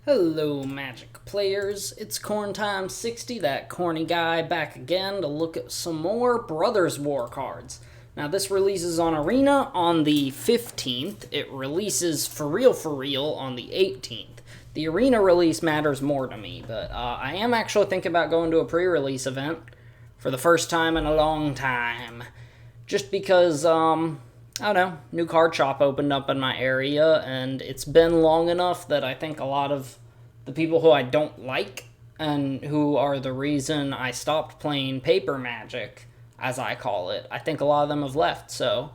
Hello, Magic players. It's CornTime60, that corny guy, back again to look at some more Brothers War cards. Now, this releases on Arena on the 15th. It releases for real on the 18th. The Arena release matters more to me, but I am actually thinking about going to a pre-release event for the first time in a long time. Just because, I don't know, new card shop opened up in my area, and it's been long enough that I think a lot of the people who I don't like, and who are the reason I stopped playing paper Magic, as I call it, I think a lot of them have left, so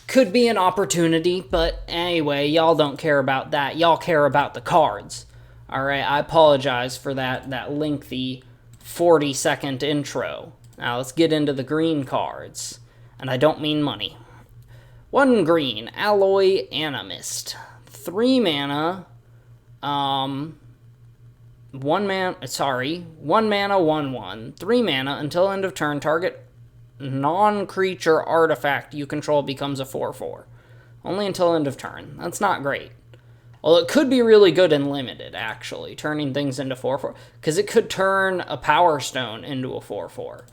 could be an opportunity, but anyway, y'all don't care about that. Y'all care about the cards. Alright, I apologize for that lengthy 40-second intro. Now let's get into the green cards. And I don't mean money. 1 green, Alloy Animist. 3 mana, 1 mana, 1/1/1. 3 mana, until end of turn, target non-creature artifact you control becomes a 4/4. Only until end of turn. That's not great. Well, it could be really good in limited, actually, turning things into 4/4. Because it could turn a Power Stone into a 4/4.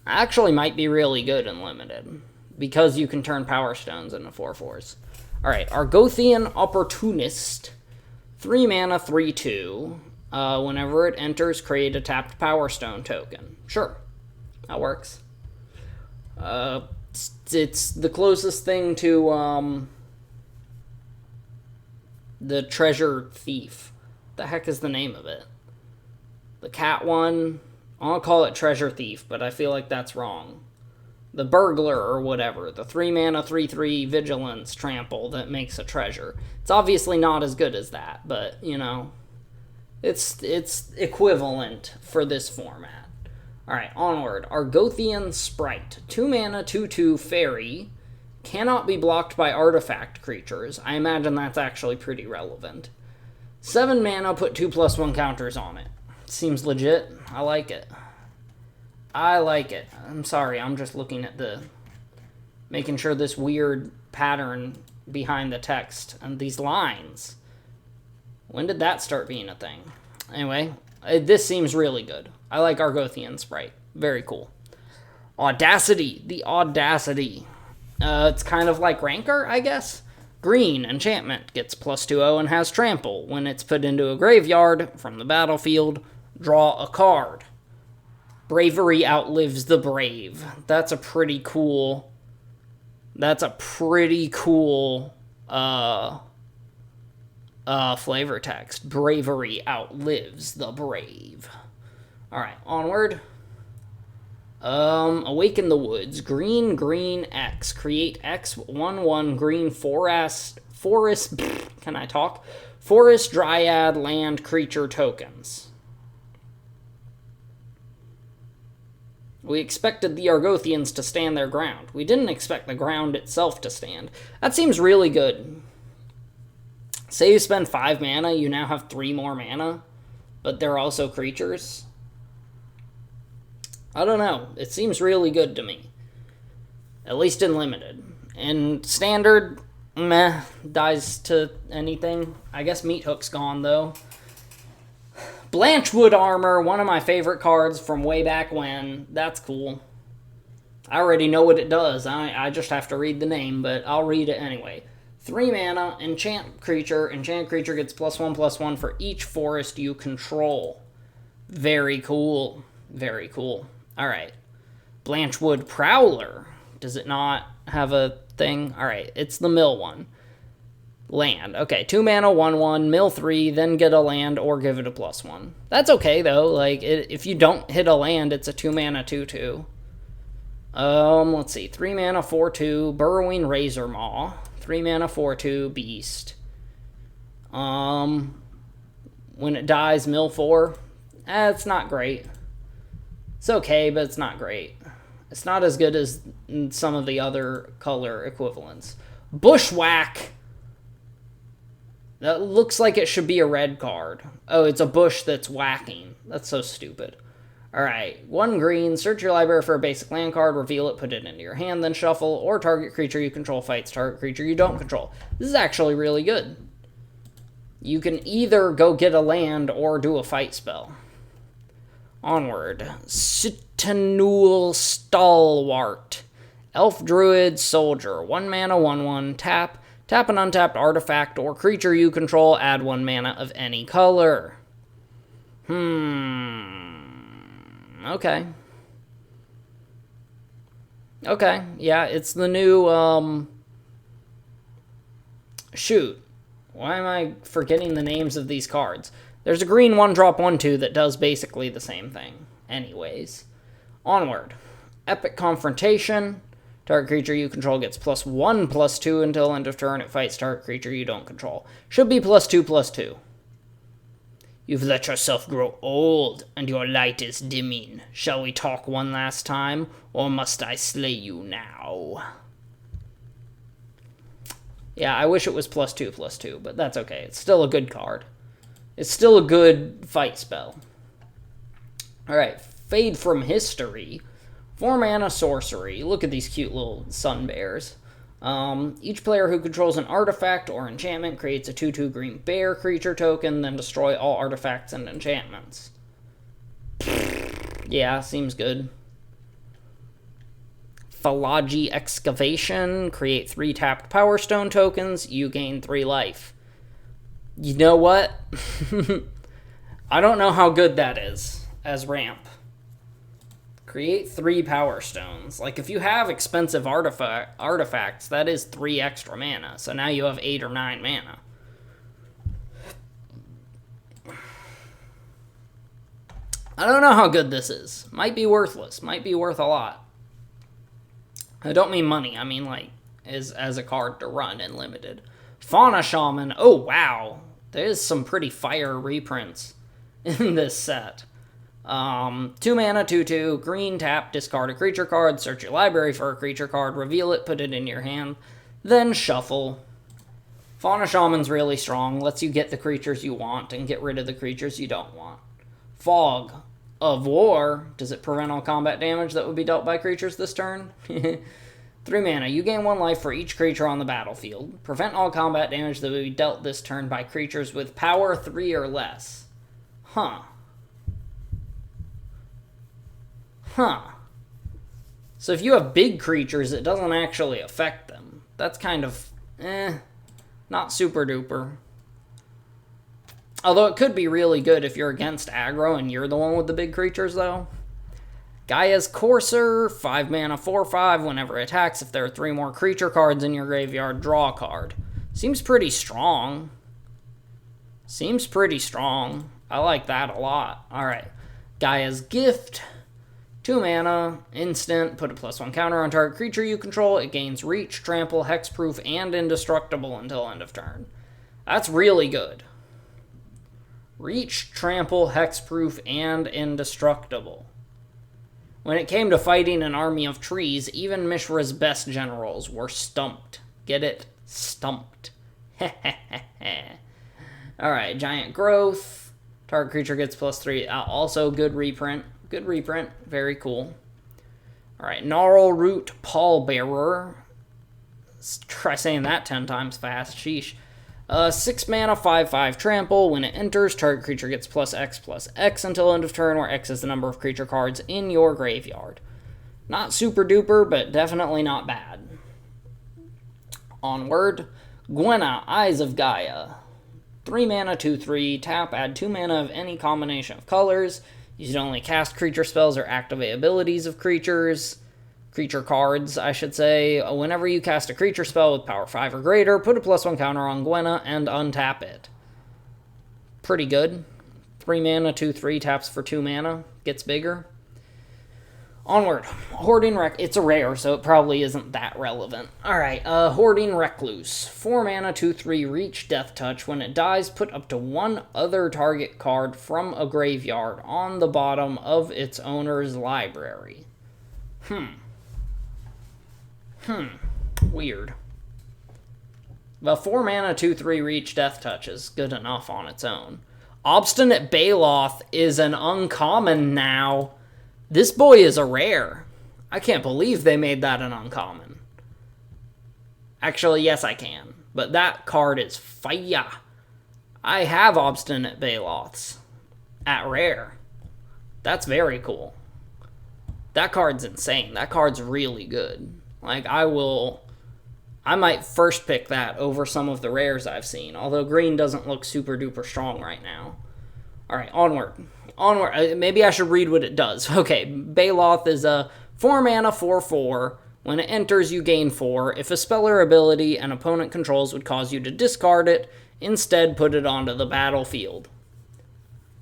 Actually might be really good in limited, because you can turn Power Stones into 4/4s. Alright, Argothian Opportunist. 3 mana, 3/2. Whenever it enters, create a tapped Power Stone token. Sure, that works. It's the closest thing to the Treasure Thief. The heck is the name of it? The cat one. I'll call it Treasure Thief, but I feel like that's wrong. The Burglar or whatever. The 3 mana, 3/3 Vigilance Trample that makes a treasure. It's obviously not as good as that, but, you know, it's equivalent for this format. Alright, onward. Argothian Sprite. 2 mana, 2/2 Fairy. Cannot be blocked by artifact creatures. I imagine that's actually pretty relevant. 7 mana, put 2/+1 counters on it. Seems legit. I like it. I like it. I'm sorry, I'm just looking at making sure this weird pattern behind the text and these lines. When did that start being a thing? Anyway, this seems really good. I like Argothian Sprite. Very cool. Audacity. The Audacity. It's kind of like Rancor, I guess. Green enchantment gets +2/0 and has trample. When it's put into a graveyard from the battlefield, draw a card. Bravery outlives the brave. That's a pretty cool flavor text. Bravery outlives the brave. Alright, onward. Awaken the Woods. Green X. Create X 1/1 green forest can I talk? Forest Dryad land creature tokens. We expected the Argothians to stand their ground. We didn't expect the ground itself to stand. That seems really good. Say you spend 5 mana, you now have 3 more mana, but they're also creatures. I don't know. It seems really good to me. At least in limited. In standard, meh, dies to anything. I guess Meat Hook's gone, though. Blanchwood Armor, one of my favorite cards from way back when. That's cool. I already know what it does. I just have to read the name, but I'll read it anyway. 3 mana, enchant creature. Enchant creature gets +1/+1 for each forest you control. Very cool. Very cool. Alright. Blanchwood Prowler. Does it not have a thing? Alright, it's the mill one. Land. Okay, 2 mana, 1/1, mill 3, then get a land or give it a +1. That's okay, though. Like, if you don't hit a land, it's a 2 mana, 2/2. Let's see. 3 mana, 4/2, Burrowing Razormaw. 3 mana, 4/2, Beast. When it dies, mill 4. It's not great. It's okay, but it's not great. It's not as good as some of the other color equivalents. Bushwhack. That looks like it should be a red card. Oh, it's a bush that's whacking. That's so stupid. Alright, 1 green, search your library for a basic land card, reveal it, put it into your hand, then shuffle, or target creature you control fights target creature you don't control. This is actually really good. You can either go get a land or do a fight spell. Onward. Sitanul Stalwart. Elf Druid Soldier. 1 mana, 1/1. Tap. Tap an untapped artifact or creature you control. Add 1 mana of any color. Okay. Okay, yeah, it's the new, shoot. Why am I forgetting the names of these cards? There's a green 1-drop 1/2 that does basically the same thing. Anyways. Onward. Epic Confrontation. Target creature you control gets +1/+2 until end of turn. It fights target creature you don't control. Should be +2/+2. You've let yourself grow old, and your light is dimming. Shall we talk one last time, or must I slay you now? Yeah, I wish it was +2/+2, but that's okay. It's still a good card. It's still a good fight spell. Alright, Fade from History. 4 mana sorcery. Look at these cute little sun bears. Each player who controls an artifact or enchantment creates a 2/2 green bear creature token, then destroy all artifacts and enchantments. Yeah, seems good. Phylagi Excavation. Create 3 tapped Power Stone tokens. You gain 3 life. You know what? I don't know how good that is as ramp. Create 3 Power Stones. Like, if you have expensive artifacts, that is 3 extra mana. So now you have 8 or 9 mana. I don't know how good this is. Might be worthless. Might be worth a lot. I don't mean money. I mean, like, as a card to run in Limited. Fauna Shaman. Oh, wow. There's some pretty fire reprints in this set. 2 mana, 2/2, green, tap, discard a creature card, search your library for a creature card, reveal it, put it in your hand, then shuffle. Fauna Shaman's really strong, lets you get the creatures you want and get rid of the creatures you don't want. Fog of War. Does it prevent all combat damage that would be dealt by creatures this turn? 3 mana. You gain 1 life for each creature on the battlefield. Prevent all combat damage that would be dealt this turn by creatures with power 3 or less. Huh. So if you have big creatures, it doesn't actually affect them. That's kind of, not super duper. Although it could be really good if you're against aggro and you're the one with the big creatures, though. Gaia's Courser, 5 mana, 4/5. Whenever it attacks, if there are 3 more creature cards in your graveyard, draw a card. Seems pretty strong. Seems pretty strong. I like that a lot. Alright. Gaia's Gift. 2 mana, instant, put a +1 counter on target creature you control. It gains reach, trample, hexproof, and indestructible until end of turn. That's really good. Reach, trample, hexproof, and indestructible. When it came to fighting an army of trees, even Mishra's best generals were stumped. Get it? Stumped. Alright, Giant Growth. Target creature gets +3. Also good reprint. Good reprint. Very cool. Alright, Gnarl Root Pallbearer. Let's try saying that 10 times fast. Sheesh. 6 mana, 5/5 trample. When it enters, target creature gets +X until end of turn, where X is the number of creature cards in your graveyard. Not super duper, but definitely not bad. Onward. Gwenna, Eyes of Gaia. 3 mana, 2/3. Tap, add 2 mana of any combination of colors. You should only cast creature spells or activate abilities of creatures. Creature cards, I should say. Whenever you cast a creature spell with power 5 or greater, put a +1 counter on Gwenna and untap it. Pretty good. 3 mana, 2/3, taps for 2 mana. Gets bigger. Onward. Hoarding It's a rare, so it probably isn't that relevant. Alright, Hoarding Recluse. 4 mana, 2/3, reach, death touch. When it dies, put up to 1 other target card from a graveyard on the bottom of its owner's library. Weird. But 4 mana, 2/3, reach, death touch is good enough on its own. Obstinate Baloth is an uncommon now. This boy is a rare. I can't believe they made that an uncommon. Actually, yes, I can. But that card is fire. I have Obstinate Baloths at rare. That's very cool. That card's insane. That card's really good. Like, I might first pick that over some of the rares I've seen, although green doesn't look super duper strong right now. Alright, onward. Maybe I should read what it does. Okay, Baloth is a 4 mana 4/4. When it enters, you gain 4. If a spell or ability an opponent controls would cause you to discard it, instead put it onto the battlefield.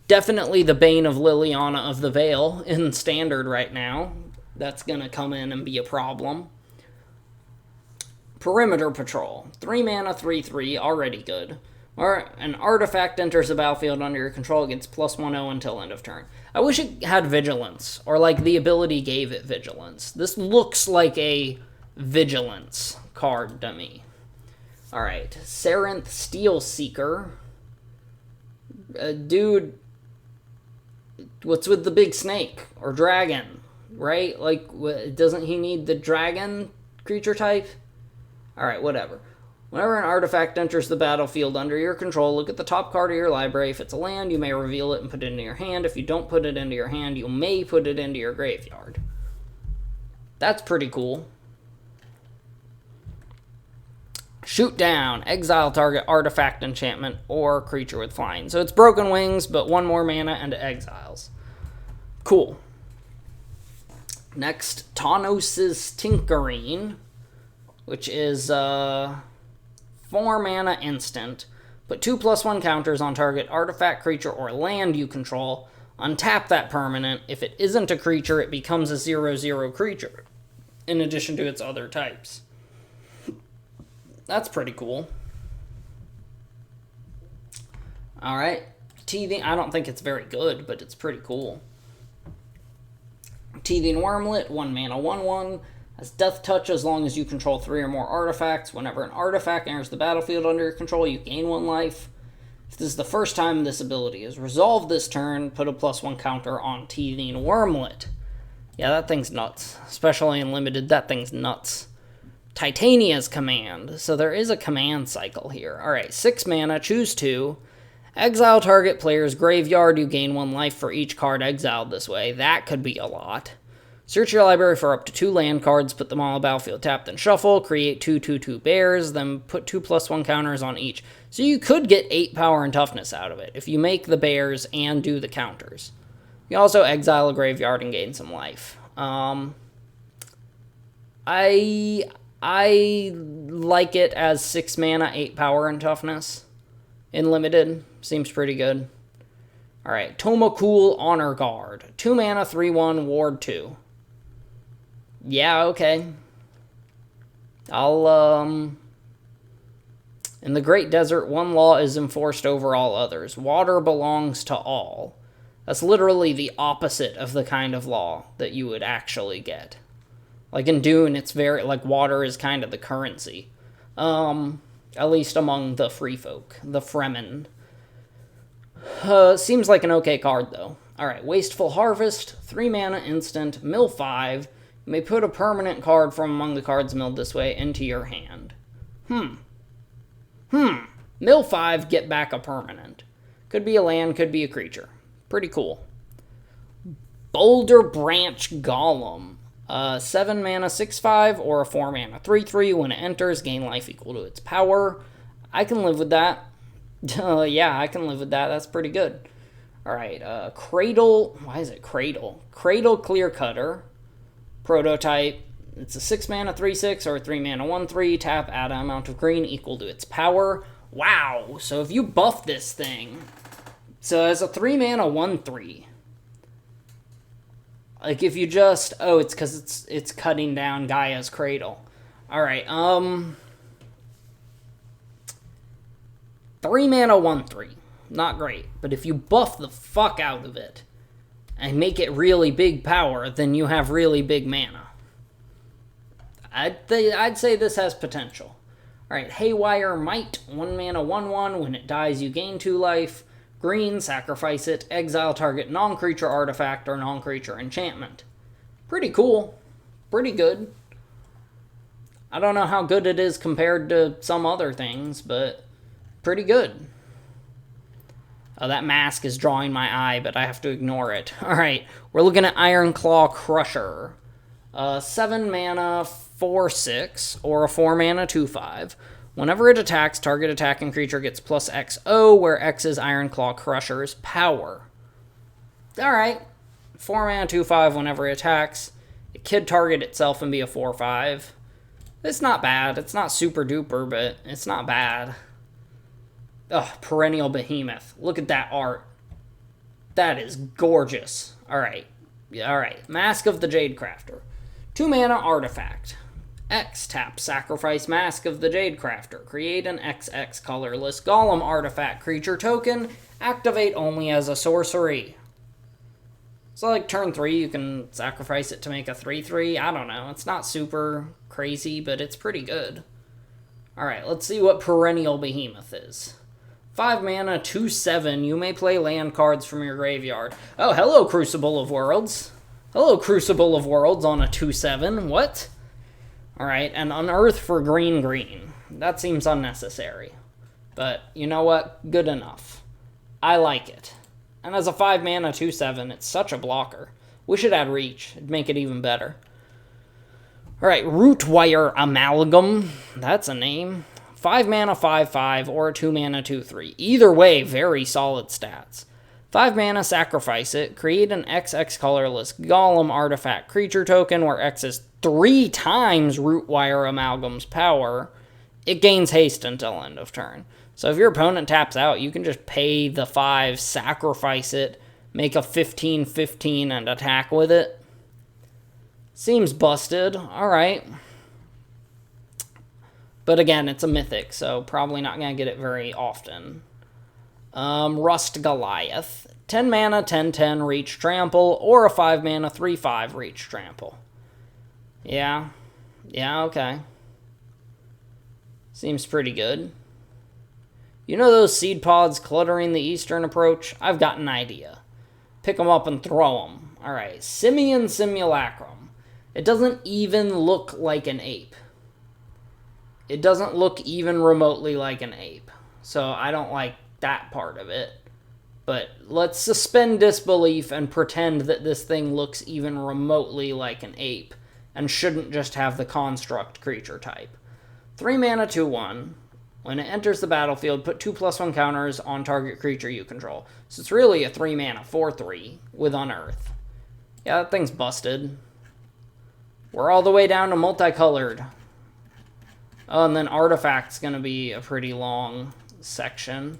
Definitely the bane of Liliana of the Veil in Standard right now. That's going to come in and be a problem. Perimeter Patrol. 3 mana 3/3, already good. Or an artifact enters the battlefield under your control, gets +1/0 until end of turn. I wish it had Vigilance, or like the ability gave it Vigilance. This looks like a Vigilance card to me. Alright, Sarenth Steel Seeker. Dude, what's with the big snake? Or dragon, right? Like, doesn't he need the dragon creature type? Alright, whatever. Whenever an artifact enters the battlefield under your control, look at the top card of your library. If it's a land, you may reveal it and put it into your hand. If you don't put it into your hand, you may put it into your graveyard. That's pretty cool. Shoot down. Exile target artifact, enchantment, or creature with flying. So it's Broken Wings, but 1 more mana and it exiles. Cool. Next, Tanos' Tinkering, which is 4 mana instant. Put 2/+1 counters on target artifact, creature, or land you control. Untap that permanent. If it isn't a creature, it becomes a 0/0 creature, in addition to its other types. That's pretty cool. Alright. Teething. I don't think it's very good, but it's pretty cool. Teething Wormlet, 1 mana 1/1. Has Death Touch as long as you control 3 or more artifacts. Whenever an artifact enters the battlefield under your control, you gain 1 life. If this is the first time this ability is resolved this turn, put a +1 counter on Teething Wormlet. Yeah, that thing's nuts. Especially in Limited, that thing's nuts. Titania's Command. So there is a command cycle here. Alright, 6 mana, choose 2. Exile target player's graveyard. You gain 1 life for each card exiled this way. That could be a lot. Search your library for up to 2 land cards, put them on the battlefield tapped, and shuffle. Create 2/2/2 bears, then put 2/+1 counters on each. So you could get 8 power and toughness out of it if you make the bears and do the counters. You also exile a graveyard and gain some life. I like it as 6 mana, 8 power and toughness. In Limited, seems pretty good. Alright, Tomacool Honor Guard. 2 mana, 3/1, ward 2. Yeah, okay. In the Great Desert, 1 law is enforced over all others. Water belongs to all. That's literally the opposite of the kind of law that you would actually get. Like in Dune, it's very, like, water is kind of the currency. At least among the free folk, the Fremen. Seems like an okay card, though. Alright, Wasteful Harvest, 3 mana instant, mill 5. You may put a permanent card from among the cards milled this way into your hand. Mill 5, get back a permanent. Could be a land, could be a creature. Pretty cool. Boulder Branch Golem. 7 mana 6/5 or a 4 mana 3/3. When it enters, gain life equal to its power. I can live with that. Yeah, I can live with that. That's pretty good. Alright, Cradle. Why is it Cradle? Cradle Clear Cutter. Prototype. It's a 6 mana 3/6 or a 3 mana 1/3. Tap, add an amount of green equal to its power. Wow, so if you buff this thing. So as a 3 mana 1/3. Like if you just, it's because it's cutting down Gaia's Cradle. Alright, 3 mana 1/3. Not great. But if you buff the fuck out of it and make it really big power, then you have really big mana. I'd say this has potential. Alright, Haywire Might. 1 mana 1/1. When it dies, you gain 2 life. Green, sacrifice it. Exile target non-creature artifact or non-creature enchantment. Pretty cool. Pretty good. I don't know how good it is compared to some other things, but pretty good. Oh, that mask is drawing my eye, but I have to ignore it. Alright, we're looking at Ironclaw Crusher. 7 mana, 4/6, or a 4 mana, 2/5. Whenever it attacks, target attacking creature gets plus XO, where X is Ironclaw Crusher's power. Alright, 4 mana, 2/5 whenever it attacks. It could target itself and be a 4/5. It's not bad. It's not super duper, but it's not bad. Ugh, Perennial Behemoth. Look at that art. That is gorgeous. Alright. Alright. Mask of the Jadecrafter. 2 mana artifact. X, tap, sacrifice Mask of the Jadecrafter. Create an XX colorless golem artifact creature token. Activate only as a sorcery. So like turn 3, you can sacrifice it to make a 3/3. I don't know. It's not super crazy, but it's pretty good. Alright, let's see what Perennial Behemoth is. 5 mana, 2/7. You may play land cards from your graveyard. Oh, hello, Crucible of Worlds. Hello, Crucible of Worlds on a 2/7. What? Alright, and Unearth for green. That seems unnecessary. But, you know what? Good enough. I like it. And as a 5 mana, 2/7, it's such a blocker. We should add Reach. It'd make it even better. Alright, Rootwire Amalgam. That's a name. 5 mana, 5/5, or a 2 mana, 2/3. Either way, very solid stats. 5 mana, sacrifice it. Create an XX colorless golem artifact creature token where X is 3 times Rootwire Amalgam's power. It gains haste until end of turn. So if your opponent taps out, you can just pay the 5, sacrifice it, make a 15/15, and attack with it. Seems busted. Alright. But again, it's a mythic, so probably not going to get it very often. Rust Goliath. 10 mana, 10/10, reach trample, or a 5 mana, 3/5, reach trample. Yeah. Yeah, okay. Seems pretty good. You know those seed pods cluttering the eastern approach? I've got an idea. Pick them up and throw them. Alright, Simian Simulacrum. It doesn't even look like an ape. It doesn't look even remotely like an ape. So I don't like that part of it. But let's suspend disbelief and pretend that this thing looks even remotely like an ape and shouldn't just have the construct creature type. 3 mana, 2/1. When it enters the battlefield, put 2/+1 counters on target creature you control. So it's really a 3 mana, 4/3 with Unearth. Yeah, that thing's busted. We're all the way down to Multicolored. Oh, and then Artifact's going to be a pretty long section.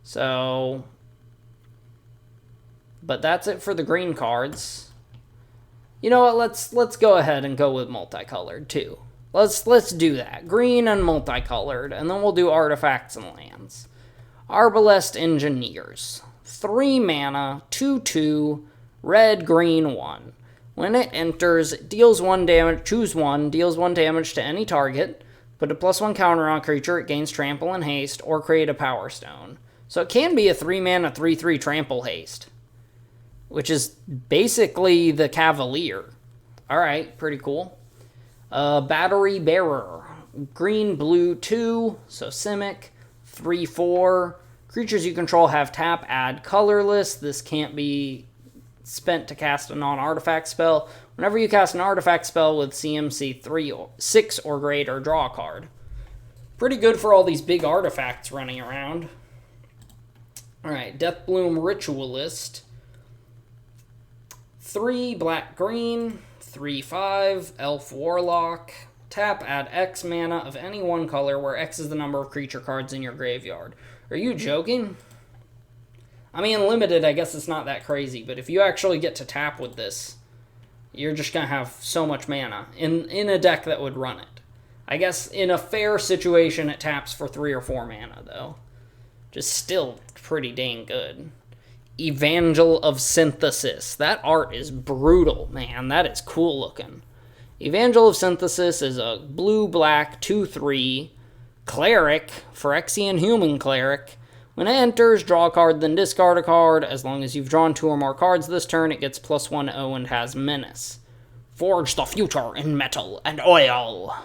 So, but that's it for the green cards. You know what? Let's go ahead and go with Multicolored too. Let's do that. Green and Multicolored, and then we'll do Artifacts and Lands. Arbalest Engineers. 3 mana, 2/2, red, green, 1. When it enters, it deals 1 damage, choose 1, deals 1 damage to any target, put a +1 counter on a creature, it gains trample and haste, or create a power stone. So it can be a 3 mana, 3/3 trample haste, which is basically the Cavalier. Alright, pretty cool. Battery Bearer. Green, blue, 2, so Simic. 3/4. Creatures you control have tap, add colorless. This can't be spent to cast a non-artifact spell. Whenever you cast an artifact spell with CMC 6 or greater, draw a card. Pretty good for all these big artifacts running around. Alright, Deathbloom Ritualist. 3 black-green, 3/5, Elf Warlock. Tap, add X mana of any one color, where X is the number of creature cards in your graveyard. Are you joking? I mean, limited, I guess it's not that crazy, but if you actually get to tap with this, you're just going to have so much mana in a deck that would run it. I guess in a fair situation, it taps for 3 or 4 mana, though. Just still pretty dang good. Evangel of Synthesis. That art is brutal, man. That is cool looking. Evangel of Synthesis is a blue-black 2/3 cleric, Phyrexian human cleric. When it enters, draw a card, then discard a card. As long as you've drawn 2 or more cards this turn, it gets +1/0 and has Menace. Forge the future in metal and oil.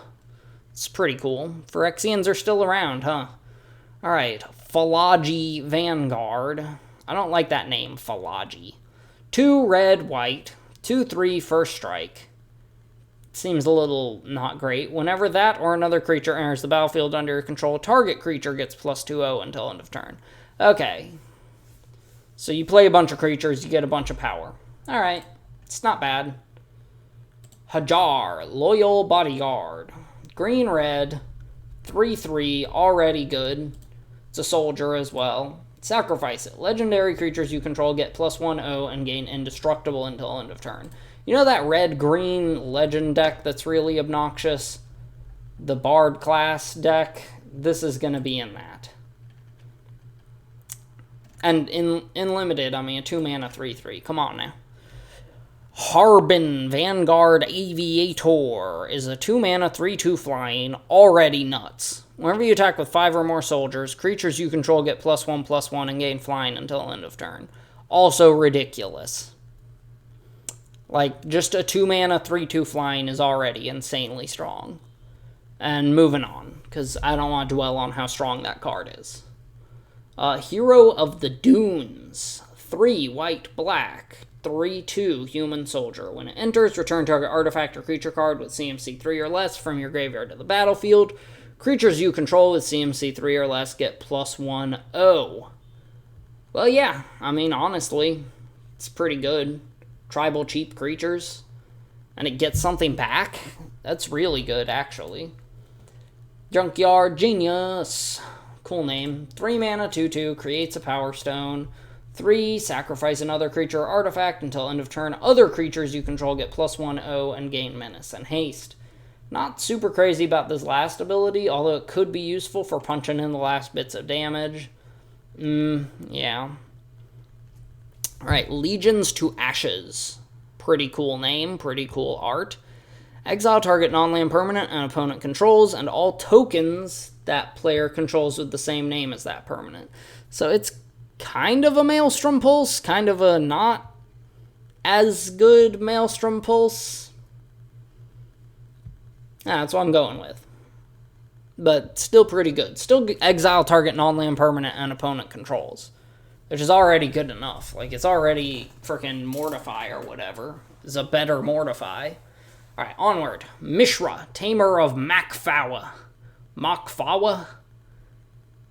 It's pretty cool. Phyrexians are still around, huh? Alright, Falagi Vanguard. I don't like that name, Falagi. 2 red, white. 2/3 first strike. Seems a little not great. Whenever that or another creature enters the battlefield under your control, target creature gets +2/0 until end of turn. Okay. So you play a bunch of creatures, you get a bunch of power. Alright. It's not bad. Hajar, Loyal Bodyguard. Green, red. 3/3, already good. It's a soldier as well. Sacrifice it. Legendary creatures you control get +1/0 and gain indestructible until end of turn. You know that red-green legend deck that's really obnoxious? The Bard class deck? This is going to be in that. And in limited, I mean, a 2-mana 3/3. Come on now. Harbin Vanguard Aviator is a 2-mana 3/2 flying, already nuts. Whenever you attack with 5 or more soldiers, creatures you control get +1/+1 and gain flying until end of turn. Also ridiculous. Like, just a 2-mana 3/2 flying is already insanely strong. And moving on, because I don't want to dwell on how strong that card is. Hero of the Dunes. 3 white, black. 3/2 human soldier. When it enters, return target artifact or creature card with CMC 3 or less from your graveyard to the battlefield. Creatures you control with CMC 3 or less get +1/0. Well, yeah, I mean, honestly, it's pretty good. Tribal cheap creatures. And it gets something back? That's really good, actually. Junkyard Genius. Cool name. 3 mana, 2/2, creates a Power Stone. 3, sacrifice another creature or artifact until end of turn. Other creatures you control get +1/0 and gain menace and haste. Not super crazy about this last ability, although it could be useful for punching in the last bits of damage. Yeah. Alright, Legions to Ashes. Pretty cool name, pretty cool art. Exile target non-land permanent an opponent controls, and all tokens that player controls with the same name as that permanent. So it's kind of a Maelstrom Pulse, kind of a not as good Maelstrom Pulse. That's what I'm going with. But still pretty good. Still exile target non-land permanent and opponent controls. Which is already good enough. Like, it's already freaking Mortify or whatever. It's a better Mortify. Alright, onward. Mishra, Tamer of Makfawa. Makfawa?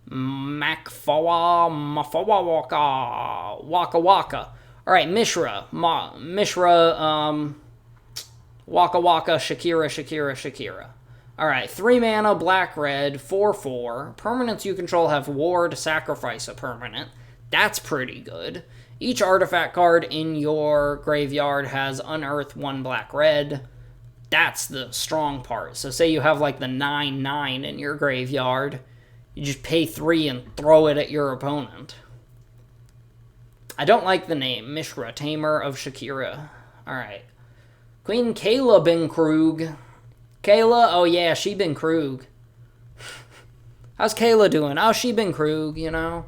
Makfawa, Mafawa Waka, Waka Waka. Alright, Mishra, Waka Waka, Shakira, Shakira, Shakira. Alright, 3 mana, black, red, 4/4. Permanents you control have ward, sacrifice a permanent. That's pretty good. Each artifact card in your graveyard has unearth 1 black, red. That's the strong part. So say you have like the 9/9 in your graveyard. You just pay 3 and throw it at your opponent. I don't like the name. Mishra, Tamer of Shakira. Alright. Queen Kayla Ben Krug. Kayla? Oh yeah, she Ben Krug. How's Kayla doing? Oh, she Ben Krug, you know?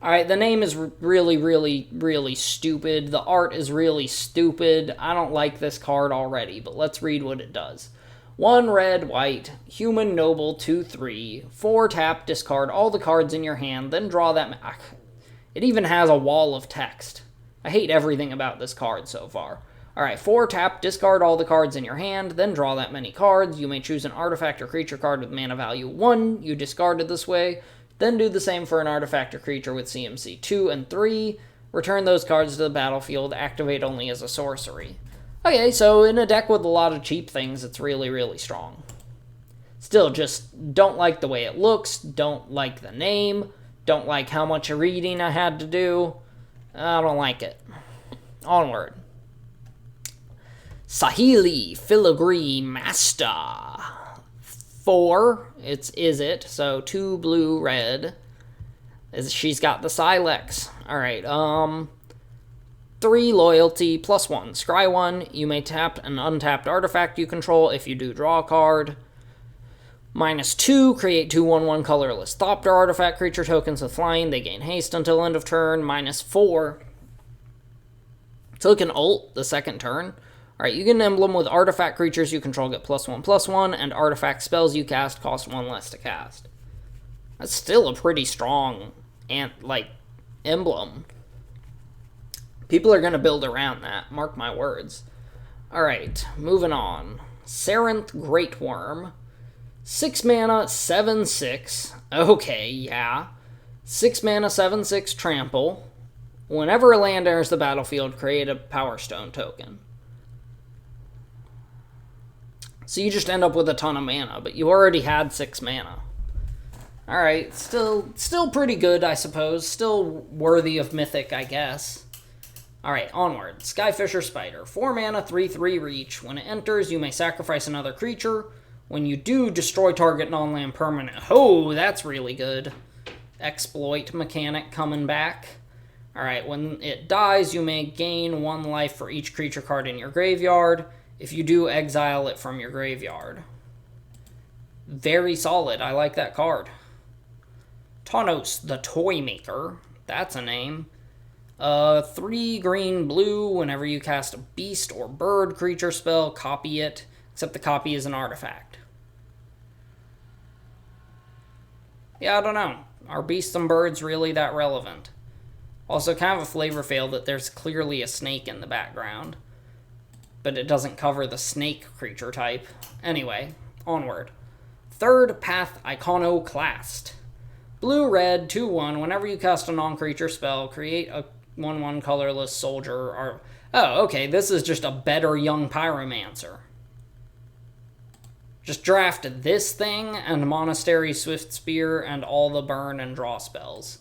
Alright, the name is really, really, really stupid. The art is really stupid. I don't like this card already, but let's read what it does. 1 red, white, human noble, 2/3. 4 tap, discard all the cards in your hand, then draw that... It even has a wall of text. I hate everything about this card so far. Alright, 4 tap, discard all the cards in your hand, then draw that many cards. You may choose an artifact or creature card with mana value 1 you discarded this way. Then do the same for an artifact or creature with CMC 2 and 3. Return those cards to the battlefield, activate only as a sorcery. Okay, so in a deck with a lot of cheap things, it's really, really strong. Still, just don't like the way it looks, don't like the name, don't like how much reading I had to do. I don't like it. Onward. Sahili Filigree Master. 4, is it, so 2 blue, red. She's got the Silex. Alright, 3 loyalty, +1. Scry 1, you may tap an untapped artifact you control. If you do, draw a card. -2, create 2/1/1 colorless Thopter artifact creature tokens with flying. They gain haste until end of turn. -4. So it can ult the second turn. Alright, you get an emblem with artifact creatures you control get +1/+1, and artifact spells you cast cost 1 less to cast. That's still a pretty strong emblem. People are going to build around that, mark my words. Alright, moving on. Sarenth Great Worm. 6 mana, 7/6. Okay, yeah. 6 mana, 7/6 trample. Whenever a land enters the battlefield, create a Power Stone token. So you just end up with a ton of mana, but you already had 6 mana. Alright, still pretty good, I suppose. Still worthy of Mythic, I guess. Alright, onward. Skyfisher Spider. 4 mana, 3/3 reach. When it enters, you may sacrifice another creature. When you do, destroy target non-land permanent. Oh, that's really good. Exploit mechanic coming back. Alright, when it dies, you may gain 1 life for each creature card in your graveyard. If you do, exile it from your graveyard. Very solid. I like that card. Tawnos, the Toy Maker. That's a name. 3 green blue. Whenever you cast a beast or bird creature spell, copy it. Except the copy is an artifact. Yeah, I don't know. Are beasts and birds really that relevant? Also, kind of a flavor fail that there's clearly a snake in the background. But it doesn't cover the snake creature type. Anyway, onward. Third Path Iconoclast. Blue-red, 2/1. Whenever you cast a non-creature spell, create a 1/1 colorless soldier. Oh, okay, this is just a better young pyromancer. Just draft this thing and Monastery Swift Spear and all the burn and draw spells.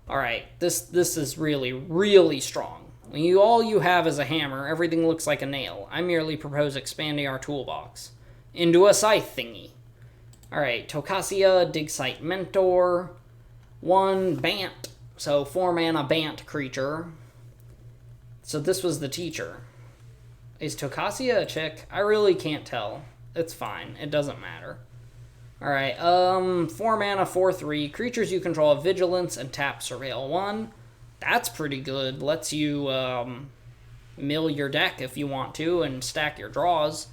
Alright, this is really, really strong. When all you have is a hammer, everything looks like a nail. I merely propose expanding our toolbox into a scythe thingy. Alright, Tokasia, Dig Site Mentor, 1 Bant. So 4 mana Bant creature. So this was the teacher. Is Tokasia a chick? I really can't tell. It's fine. It doesn't matter. Alright, 4 mana, 4/3. Creatures you control have Vigilance and tap Surveil 1. That's pretty good. Lets you mill your deck if you want to and stack your draws.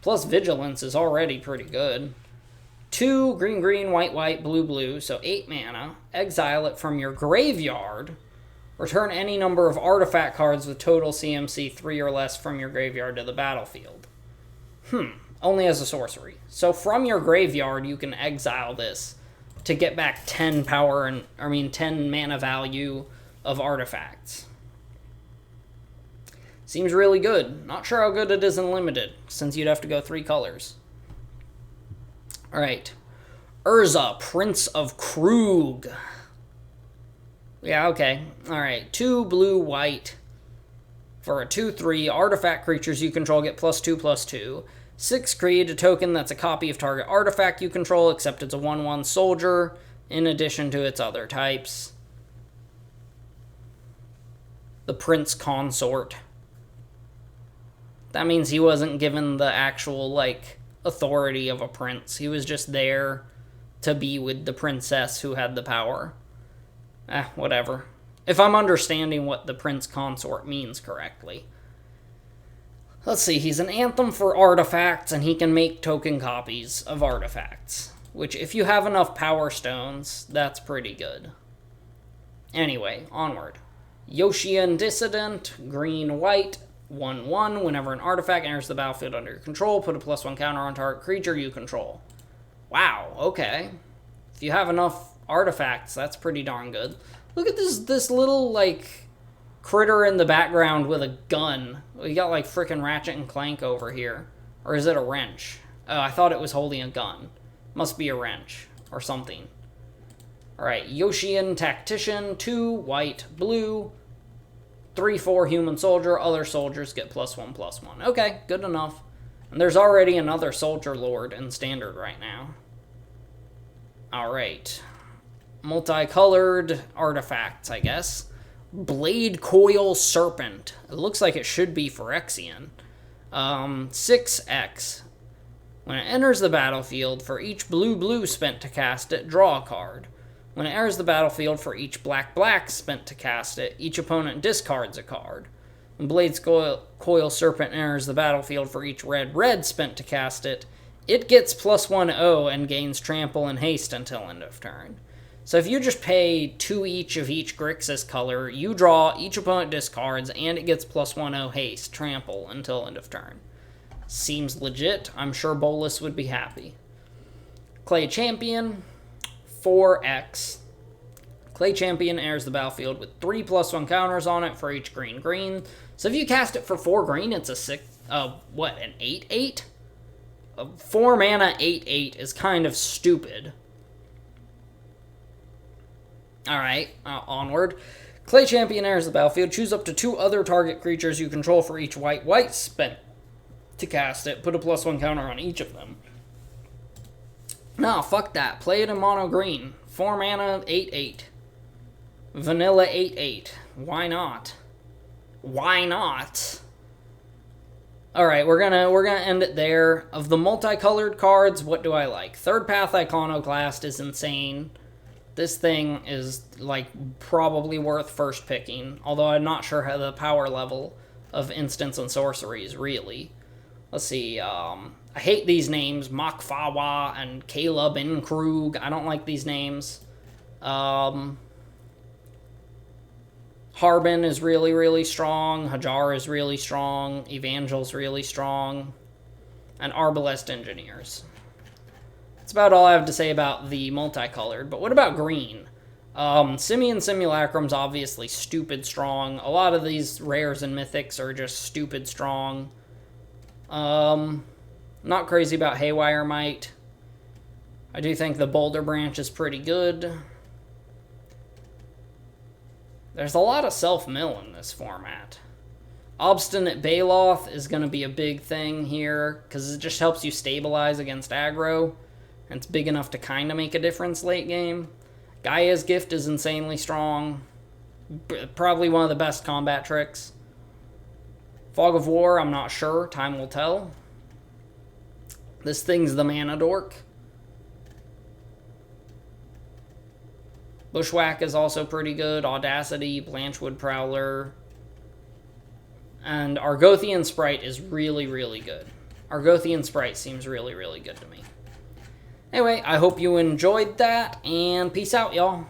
Plus Vigilance is already pretty good. 2 green, green, white, white, blue, blue. So 8 mana. Exile it from your graveyard. Return any number of artifact cards with total CMC 3 or less from your graveyard to the battlefield. Only as a sorcery. So from your graveyard, you can exile this to get back 10 mana value of artifacts. Seems really good. Not sure how good it is in limited, since you'd have to go 3 colors. Alright. Urza, Prince of Krug. Yeah, okay. Alright. 2 blue, white. For a 2/3, artifact creatures you control get +2/+2. 6, create a token that's a copy of target artifact you control, except it's a 1/1 soldier, in addition to its other types. The Prince Consort. That means he wasn't given the actual, authority of a prince. He was just there to be with the princess who had the power. Whatever. If I'm understanding what the Prince Consort means correctly. Let's see, he's an anthem for artifacts, and he can make token copies of artifacts. Which, if you have enough power stones, that's pretty good. Anyway, onward. Yoshian Dissident, green-white, 1/1. Whenever an artifact enters the battlefield under your control, put a +1 counter on target creature you control. Wow, okay. If you have enough artifacts, that's pretty darn good. Look at this little, critter in the background with a gun. We got, frickin' Ratchet and Clank over here. Or is it a wrench? Oh, I thought it was holding a gun. Must be a wrench. Or something. Alright, Yoshian Tactician, 2 white, blue, 3/4 human soldier. Other soldiers get +1/+1. Okay, good enough. And there's already another soldier lord in standard right now. Alright. Multicolored artifacts, I guess. Blade Coil Serpent. It looks like it should be Phyrexian. 6x. When it enters the battlefield, for each blue-blue spent to cast it, draw a card. When it enters the battlefield, for each black-black spent to cast it, each opponent discards a card. When Blade's Coil Serpent enters the battlefield, for each red-red spent to cast it, it gets +1/0 and gains trample and haste until end of turn. So if you just pay 2 each of each Grixis color, you draw, each opponent discards, and it gets +1/0 haste, trample, until end of turn. Seems legit. I'm sure Bolas would be happy. Clay Champion, 4X. Clay Champion enters the battlefield with 3 +1 counters on it for each green. So if you cast it for 4 green, it's a 6, an 8/8? 4 mana 8/8 is kind of stupid. Alright, onward. Clay Champion enters the battlefield. Choose up to 2 other target creatures you control for each white spent to cast it. Put a +1 counter on each of them. No, fuck that. Play it in mono green. 4 mana, 8/8. Vanilla 8/8. Why not? Why not? Alright, we're gonna end it there. Of the multicolored cards, what do I like? Third Path Iconoclast is insane. This thing is, like, probably worth first picking. Although I'm not sure how the power level of instants and sorceries, really. Let's see, I hate these names. Makfawa and Caleb and Krug. I don't like these names. Harbin is really, really strong. Hajar is really strong. Evangel's really strong. And Arbalest Engineers. That's about all I have to say about the multicolored. But what about green? Simian Simulacrum's obviously stupid strong. A lot of these rares and mythics are just stupid strong. Not crazy about Haywire Might. I do think the Boulder Branch is pretty good. There's a lot of self-mill in this format. Obstinate Baloth is going to be a big thing here, because it just helps you stabilize against aggro. And it's big enough to kind of make a difference late game. Gaia's Gift is insanely strong. Probably one of the best combat tricks. Fog of War, I'm not sure. Time will tell. This thing's the Mana Dork. Bushwhack is also pretty good. Audacity, Blanchwood Prowler. And Argothian Sprite is really, really good. Argothian Sprite seems really, really good to me. Anyway, I hope you enjoyed that, and peace out, y'all.